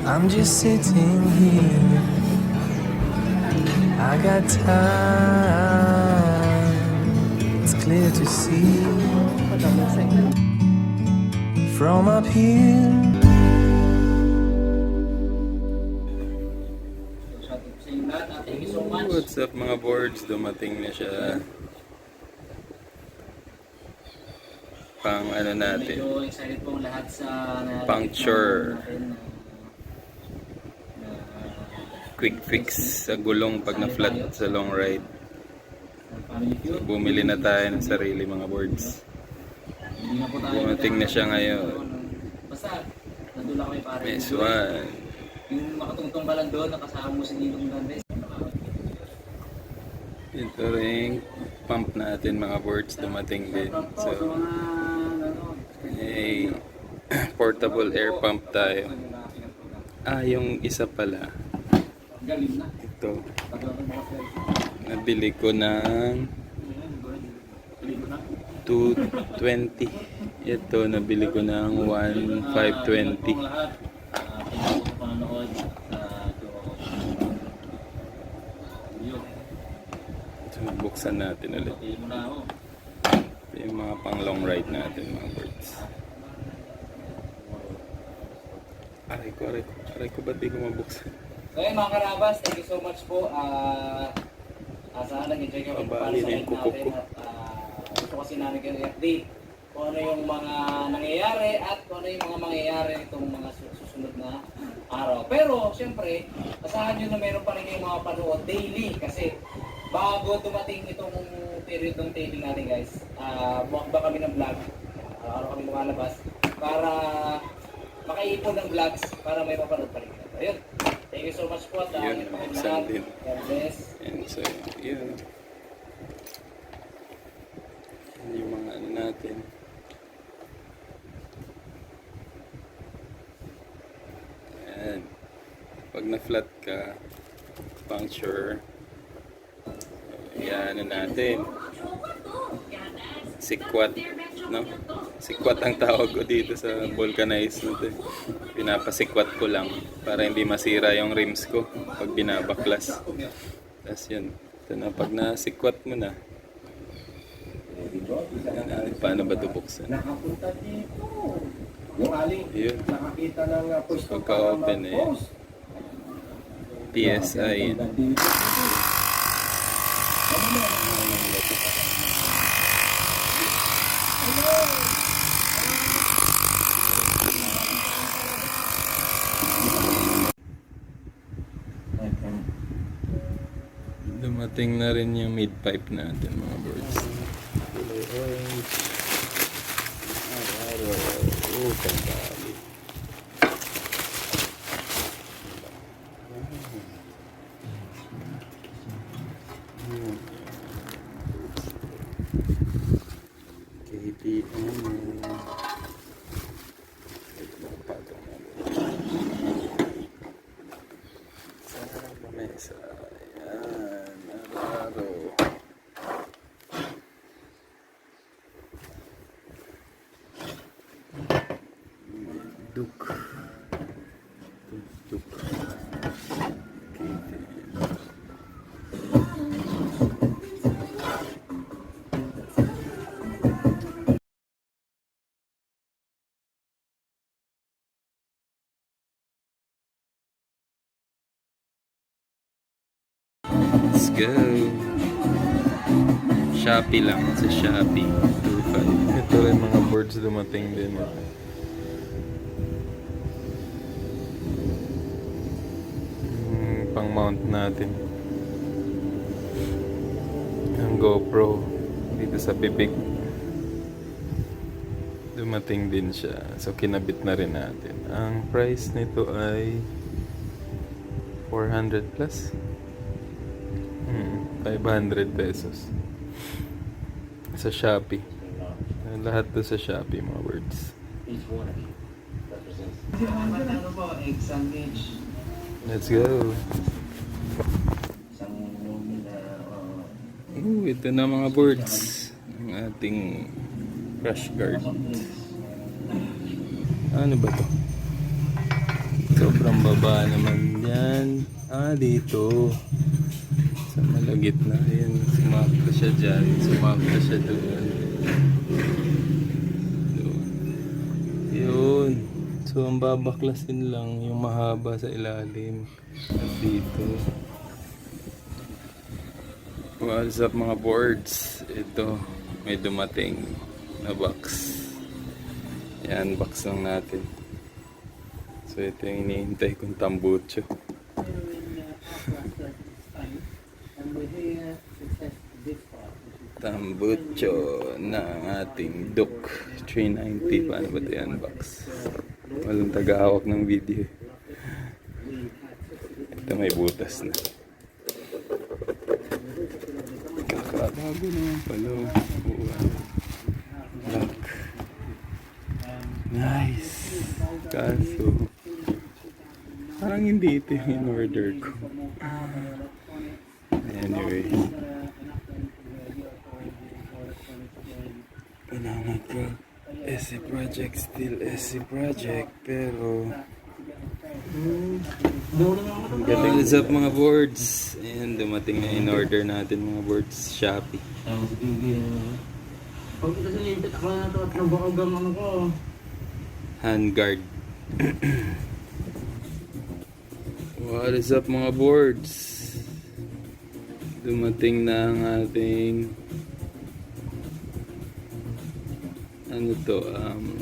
I'm just sitting here. I got time. It's clear to see from up here. What's up mga boards? Dumating na siya. Pang ano natin. Medyo excited po lahat sa Puncture. Quick fix sa gulong pag na-flat sa long ride. So, bumili na tayo ng sarili mga boards. Dumating na siya ngayon. Basta, nandun lang kami pare. Nice one. Yung makatungtong ka lang doon, nakasama mo si Ninong Grandes. Ito rin pump natin mga boards, dumating din. So, may portable air pump tayo. Yung isa pala. Ito. Nabili ko ng 220. Ito, nabili ko ng 1,520. So, buksan natin ulit. Yung mga pang long ride natin mga birds. Aray ko, ba't di ko mabuksan? So yun mga karabas, thank you so much po. Sana nag-enjoy kami para sa live natin. At gusto kasi namin kayo i-update kung ano yung mga nangyayari at kung ano yung mga mangyayari nitong mga susunod na araw. Pero siyempre, asahan nyo na meron pa rin kayong mga panood daily kasi bago dumating itong period ng taping natin guys, buwak ba kami ng vlog, araw kami lumalabas para makaipon ng vlogs para may mapanood pa rin. Ayun, thank you so much po at Yun, buksan din. God bless. And so, yun. Yan yung mga ano natin. Ayan. Pag na-flat ka, puncture, yan ano natin. Sikwat, no? Sikwat ang tawag ko dito sa vulcanized natin. Pinapasikwat ko lang para hindi masira yung rims ko pag binabaklas. Tapos yun. Ito na, pag nasikwat mo na, paano ba ito buksan? Nakapunta dito. Yung aling Yun. nakakita ng pwesto Pagka-open eh. PSI. Dumating na rin yung mid-pipe natin mga birds. Kulay orange. Oh, kandali. KTM. Sa mesa. Ayan. Araro. Duke. Duke. Let's go. Shopee lang. Sa Shopee. 2.5. Ito ay mga boards dumating din. Pang mount natin. Ang GoPro. Dito sa bibig. Dumating din siya. So kinabit na rin natin. Ang price nito ay 400 plus. 500 pesos sa Shopee. Lahat to sa Shopee mga words. Ano po, egg sandwich. Let's go. Isang Ito na mga boards. Ang ating crash guard. Ano ba to? Sobrang baba naman yan. Dito. Sa malagit na. Ayan, sumakta siya dyan. Sumakta siya doon. Doon. Yun. So, ang babaklasin lang yung mahaba sa ilalim. At dito. What's up mga boards? Ito, may dumating na box. Yan, box lang natin. So, ito yung hinihintay kong tambucho. Tambucho ng ating Duke 390. Paano ba ito yan, box? Walang tagahawak ng video. Ito may butas na. Kakagago naman pala. Lock. Nice. Kaso, parang hindi ito yung in-order ko. Anyway. Kailangan ko. SC Project, still SC Project. Pero, ang galing. What's up mga boards? Ayan, dumating na in-order natin mga boards. Shopee. Handguard. What is up mga boards? Dumating na ang ating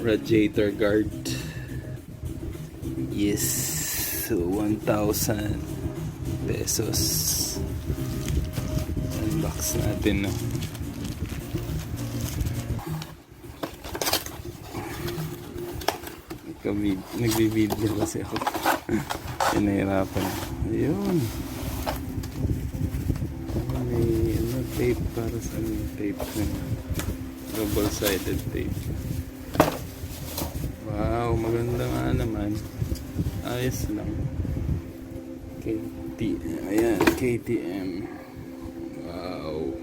radiator guard. Yes. So 1,000 pesos. Unbox natin, no? Nagbibideo kasi ako. Pinahirapan. Ayun. May tape para sa tape na double-sided tape. Wow, maganda nga naman. Ayos lang. KTM. Ayan, KTM. Wow.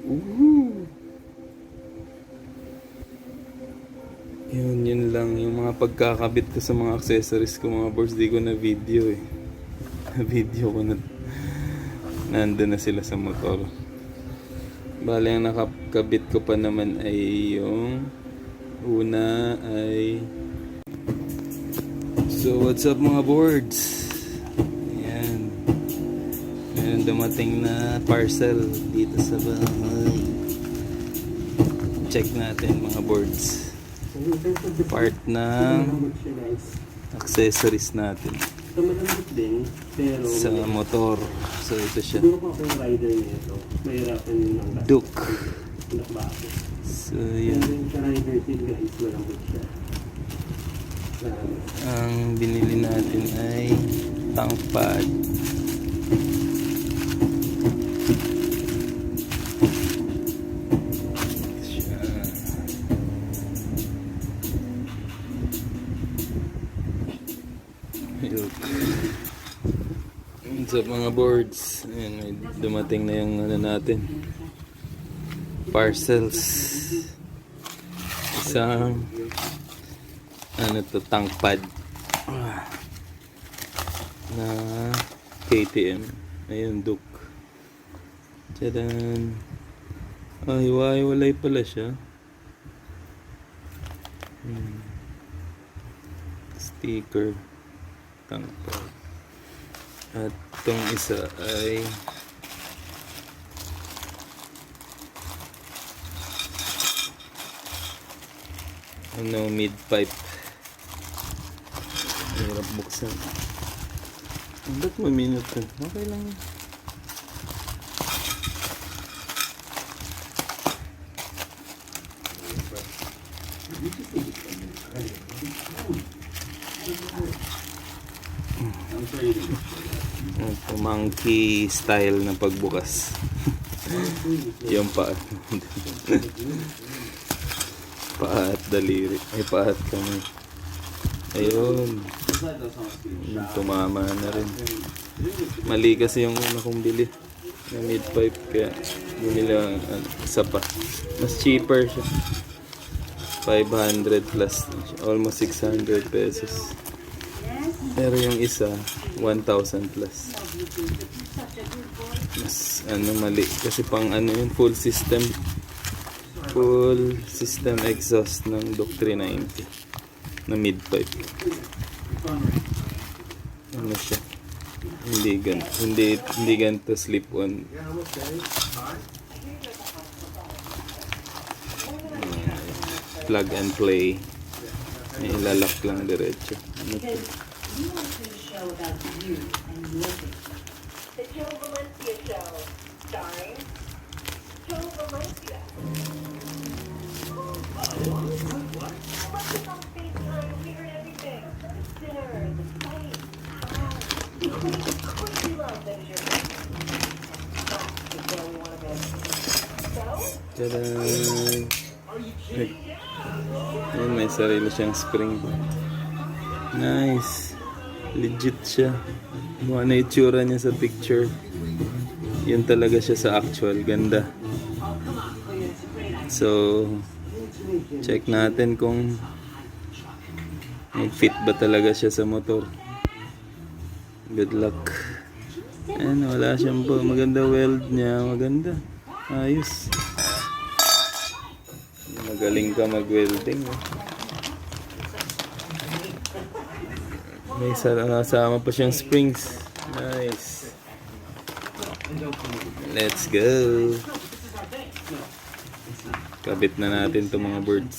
Woohoo! Yun lang. Yung mga pagkakabit ko sa mga accessories ko, mga boards, di ko na video eh. Na video ko na. Nandun na sila sa motor. Bale, ang nakakabit ko pa naman ay yung una ay... So, what's up mga boards? Ayan. Ayan, dumating na parcel dito sa bahay. Check natin mga boards. Part ng accessories natin sa motor. So ito siya, Duke. So yun, ang binili natin ay tank pad. What's up mga boards? Ayan, may dumating na yung natin, parcels. Isang tank pad na KTM. Ayun, Duke. Tadaan. Hiwa-hiwalay pala siya. Sticker. Tank pad. At itong isa ay mid-pipe. Hirap buksan. Ba't maminot ka? Okay lang. Ito, monkey style na pagbukas. Yung paa. Paa at daliri. Ay, paa at kamay. Ayun. Tumama na rin. Mali kasi yung una kong bili na mid-pipe, kaya bumili ang isa pa. Mas cheaper siya. 500 plus. Almost 600 pesos. Pero yung isa, 1,000 plus. Mas ano mali. Kasi pang ano yun, full system. Full system exhaust ng Doc 390 na mid-pipe. Ano siya? Hindi ganito slip-on. Plug and play. May ilalak lang diretso. Ano to? We want to show about you and your business. The Joe Valencia Show, starring Joe Valencia. What? What's it on FaceTime? We heard everything. The dinner, the fight. Of course you love that is your business. That's the Joe we want to be. So, Tadaan! Ay. Ayun, may sarili siyang spring. Nice. Legit siya. Mukha na itsura niya sa picture. Yun talaga siya sa actual. Ganda. So, check natin kung may fit ba talaga siya sa motor. Good luck. Ayan, wala siyang po. Maganda weld niya. Maganda. Ayos. Magaling ka mag-welding. Eh. May kasama pa siyang springs. Nice. Let's go. Kabit na natin itong mga birds.